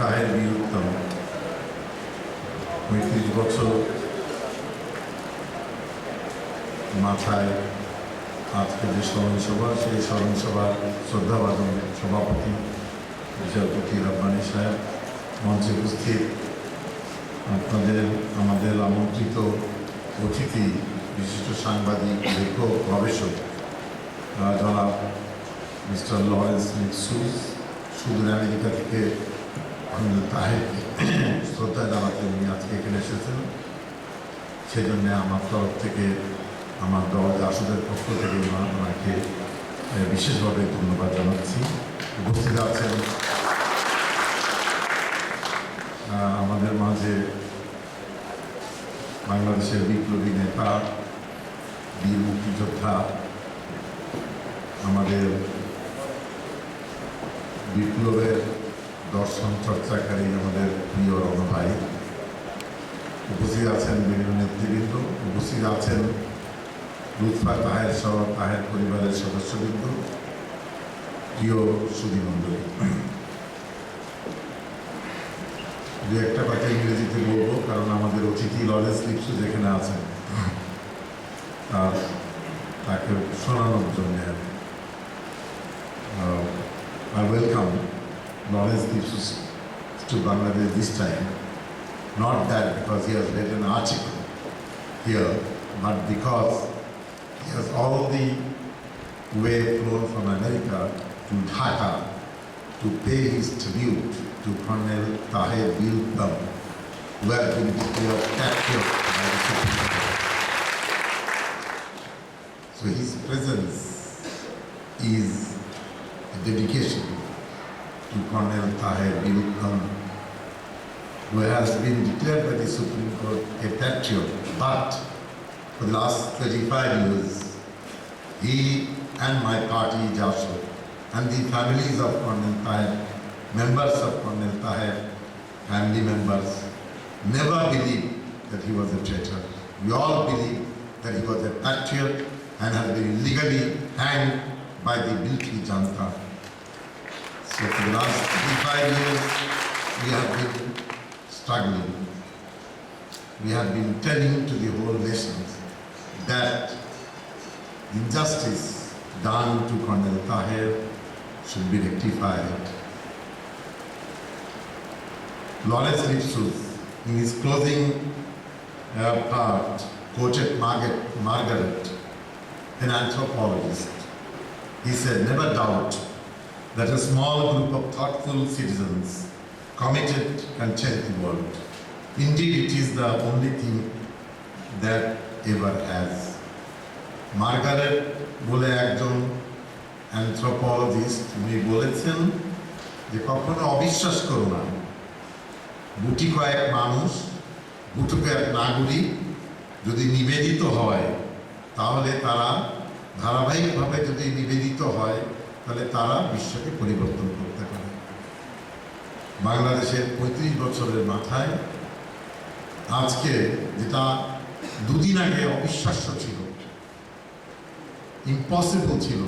তাহের বিরুদ্ধম ৩৫ বছর মাথায় আজকে যে স্মরণসভা, সেই স্মরণসভার শ্রদ্ধাভাজন সভাপতি বিচারপতি রব্বানী সাহেব, মঞ্চে উপস্থিত আমাদের আমন্ত্রিত অতিথি, বিশিষ্ট সাংবাদিক, লেখক, গবেষক জনাব মিস্টার লরেন্স লিপসুস, সুদূর আমেরিকা থেকে কর্নেল তাহেরকে শ্রদ্ধা জানাতে উনি আজকে এখানে এসেছেন। সেজন্য আমার তরফ থেকে, আমার দল জাসদের পক্ষ থেকে ওনাকে বিশেষভাবে ধন্যবাদ জানাচ্ছি। উপস্থিত আছেন আমাদের মাঝে বাংলাদেশের বিপ্লবী নেতা, বীর মুক্তিযোদ্ধা, আমাদের বিপ্লবের দর্শন চর্চাকারী আমাদের প্রিয় রণভাই, উপস্থিত আছেন বিভিন্ন নেতৃবৃন্দ, উপস্থিত আছেন লুৎফা তাহের সহ তাহের পরিবারের সদস্যবৃন্দ, প্রিয় সুধীমণ্ডলী। দু একটা কথা ইংরেজিতে বলবো, কারণ আমাদের অতিথি লরেন্স লিপসুস যেখানে আছেন তাকে শোনানোর জন্য। I welcome Lawrence Lipsus to Bangladesh this time, not that because he has read an article here, but because he has all the way flown from America to Dhaka to pay his tribute to Colonel Taher Biruddam, who has been declared captured by the Supreme Court. So his presence is a dedication to Colonel Taher Biruddam, who has been declared by the Supreme Court a patriot, but for the last 35 years, he and my party, JASOD, and the families of Colonel Taher, members of Colonel Taher, family members, never believed that he was a traitor. We all believe that he was a patriot and has been illegally hanged by the military junta. So for the last 35 years, we have been struggling. We have been telling to the whole nation that injustice done to Colonel Taher should be rectified. Lawrence Lipsus, in his closing part, quoted Margaret, an anthropologist. He said, "Never doubt that a small group of thoughtful citizens committed can change the world. Indeed, it is the only thing that ever has." Margaret বলে একজন অ্যানথ্রোপোলজিস্ট, উনি বলেছেন যে কখনো অবিশ্বাস করো না, গুটি কয়েক মানুষ, গুটি কয়েক নাগরিক যদি নিবেদিত হয়, তাহলে তারা ধারাবাহিকভাবে যদি নিবেদিত হয়, তাহলে তারা বিশ্বকে পরিবর্তন করতে পারে। বাংলাদেশের ৩৫ বছরের মাথায় আজকে যেটা দুদিন আগে অবিশ্বাস্য ছিল, ইম্পসিবল ছিল,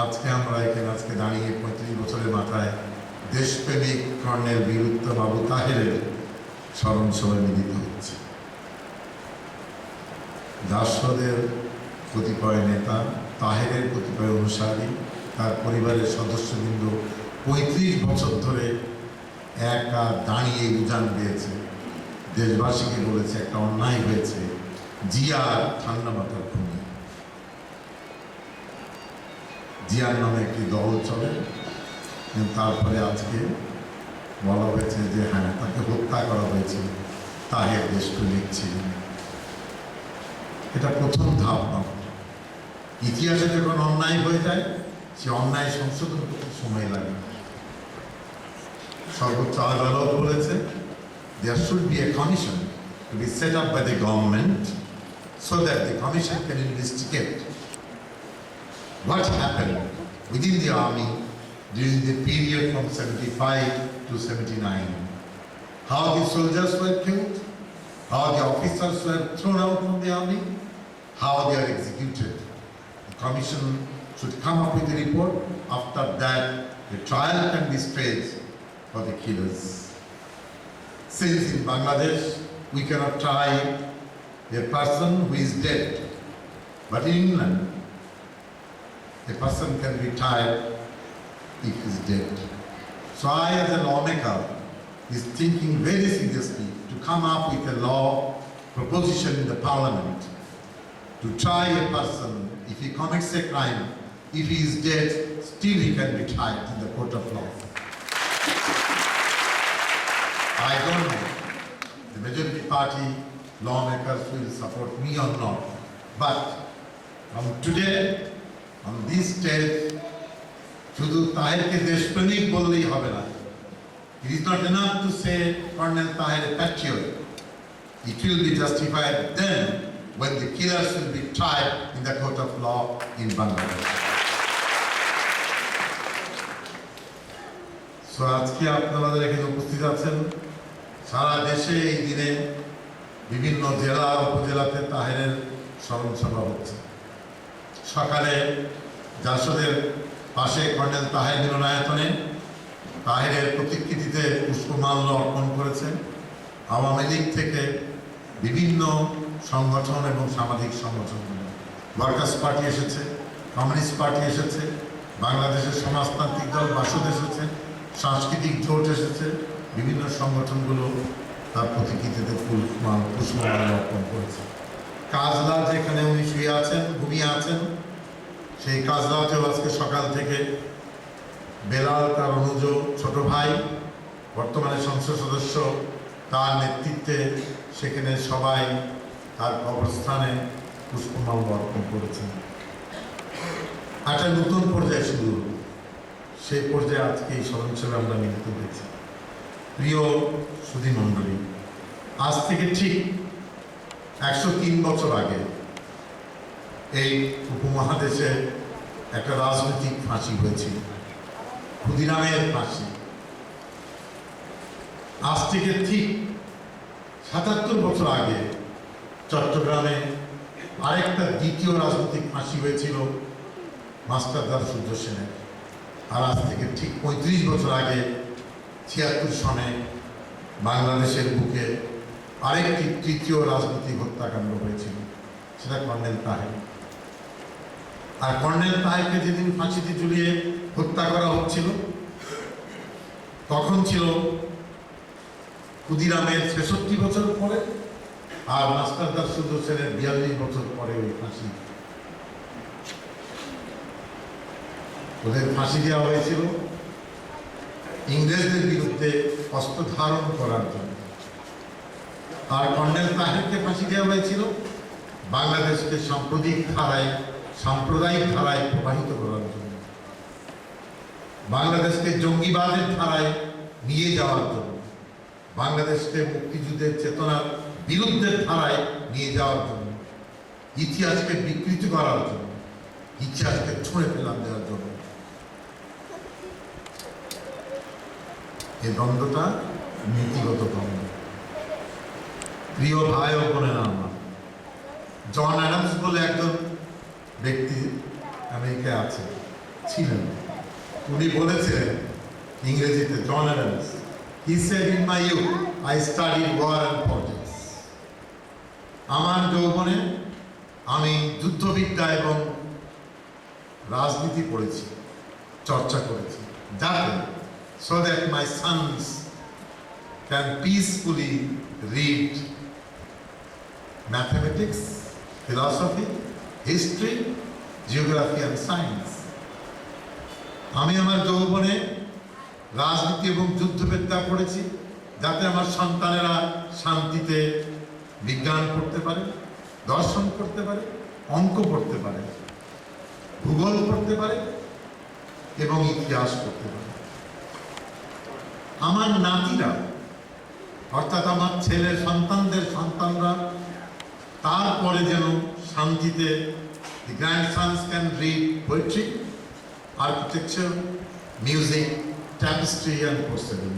আজকে আমরা এখানে আজকে দাঁড়িয়ে ৩৫ বছরের মাথায় দেশপ্রেমিক কর্নেল বিরুদ্ধম আবু তাহেরের স্মরণ সভায় মিলিত হচ্ছে। জাসদের কতিপয় নেতা, তাহেরের কতিপয় অনুসারী, তার পরিবারের সদস্যবৃন্দ ৩৫ বছর ধরে একা দাঁড়িয়ে উজান দিয়েছে, দেশবাসীকে বলেছে একটা অন্যায় হয়েছে, জিয়ার ঠান্ডা মাথার খুনি। জিয়ার নামে একটি দল চলে, কিন্তু তারপরে আজকে বলা হয়েছে যে হ্যাঁ, তাকে হত্যা করা হয়েছে, তাহের দেশপ্রেমিক ছিলেন। এটা প্রথম ধাপ নয়। ইতিহাসে যখন অন্যায় হয়ে যায়, সে অন্যায় সংশোধন করতে সময় লাগে। সর্বোচ্চ আদালত বলেছে there should be a commission to be set up by the government so that the commission can investigate what happened within the army during the period from 75 to 79. How the soldiers were killed, how the officers were thrown out from the army, how they are executed. The commission should come up with a report. After that, the trial can be staged for the killers. Since in Bangladesh we cannot try a person who is dead, but in England a person can be tried if he is dead. So I, as a lawmaker, is thinking very seriously to come up with a law proposition in the parliament to try a person if he commits a crime, if he is dead, still he can be tried in the court of law. I don't know the majority party lawmakers will support me or not, but from today, on this stage, শুধু তাহেরকে দেশপ্রেমিক বললেই হবে না. It is not enough to say Colonel Tahir a patriot. It will be justified then when the killers will be tried in the court of law in Bangladesh. So আজকে আপনারা এখানে উপস্থিত আছেন, সারা দেশে এই দিনে বিভিন্ন জেলা উপজেলাতে তাহেরের স্মরণ সভা হচ্ছে. সকালে জাসদের পাশে কর্নেল তাহের মিলনায়তনে তাহেরের প্রতিকৃতিতে পুষ্পমাল্য অর্পণ করেছে আওয়ামী লীগ থেকে বিভিন্ন সংগঠন এবং সামাজিক সংগঠন, ওয়ার্কার্স পার্টি এসেছে, কমিউনিস্ট পার্টি এসেছে, বাংলাদেশের সমাজতান্ত্রিক দল বাসদ এসেছে, সাংস্কৃতিক জোট এসেছে, বিভিন্ন সংগঠনগুলো তার প্রতিকৃতিতে পুষ্পমাল্য অর্পণ করেছে. কাজলা যেখানে উনি শুয়ে আছেন, ঘুমিয়ে আছেন, সেই কাজলাতেও আজকে সকাল থেকে বেলাল তার অনুজ ছোট ভাই বর্তমানে সংসদ সদস্য তার নেতৃত্বে সেখানে সবাই তার কবরস্থানে পুষ্পমাল্য অর্পণ করেছেন. একটা নতুন পর্যায়ে শুরু, সেই পর্যায়ে আজকে এই স্মরণসভায় আমরা মিলিত হয়েছি. প্রিয় সুধী মণ্ডলী, আজ থেকে ঠিক 103 বছর আগে এই উপমহাদেশে একটা রাজনৈতিক ফাঁসি হয়েছিল, ক্ষুদিরামের ফাঁসি. আজ থেকে ঠিক 77 বছর আগে চট্টগ্রামে আরেকটা দ্বিতীয় রাজনৈতিক ফাঁসি হয়েছিল মাস্টারদার সূর্য সেনের. আর আজ থেকে ঠিক 35 বছর আগে 76 সনে বাংলাদেশের বুকে আরেকটি তৃতীয় রাজনৈতিক হত্যাকাণ্ড হয়েছিল, সেটা কর্নেল তাহের. আর কর্নেল তাহেরকে যেদিন ফাঁসিতে ঝুলিয়ে হত্যা করা হচ্ছিল তখন ছিল ক্ষুদিরামের 66 বছর পরে আর মাস্টারদার সূর্য সেনের 42 বছর পরে ওই ফাঁসি. ওদের ফাঁসি দেওয়া হয়েছিল ইংরেজদের বিরুদ্ধে অস্ত্র ধারণ করার জন্য, আর কর্নেল তাহেরকে ফাঁসি দেওয়া হয়েছিল বাংলাদেশকে সাম্প্রদায়িক ধারায় প্রবাহিত করার জন্য, বাংলাদেশকে জঙ্গিবাদের ধারায় নিয়ে যাওয়ার জন্য, বাংলাদেশকে মুক্তিযুদ্ধের চেতনার বিরুদ্ধের ধারায় নিয়ে যাওয়ার জন্য, ইতিহাসকে বিকৃত করার জন্য, ইতিহাসকে ছুঁড়ে ফেলান দেওয়ার জন্য. এই দ্বন্দ্বটা নীতিগত দ্বন্দ্ব. প্রিয় ভাই ও বোনেরা, আমার জন অ্যাডামস বলে একজন ব্যক্তি আমেরিকায় ছিলেন, উনি বলেছিলেন ইংরেজিতে, John Adams, he said, in my youth I studied war and politics. আমার যৌবনে আমি যুদ্ধবিদ্যা এবং রাজনীতি পড়েছি, চর্চা করেছি, যাতে so that my sons can peacefully read mathematics, philosophy, history, geography and science. আমি আমার যৌবনে রাজনীতি এবং যুদ্ধবিদ্যা পড়েছি যাতে আমার সন্তানেরা শান্তিতে বিজ্ঞান পড়তে পারে, দর্শন পড়তে পারে, অঙ্ক পড়তে পারে, ভূগোল পড়তে পারে এবং ইতিহাস পড়তে পারে. আমার নাতিরা, অর্থাৎ আমার ছেলের সন্তানরা তারপরে যেন শান্তিতে, the grandsons can read poetry, architecture, music, tapestry and porcelain.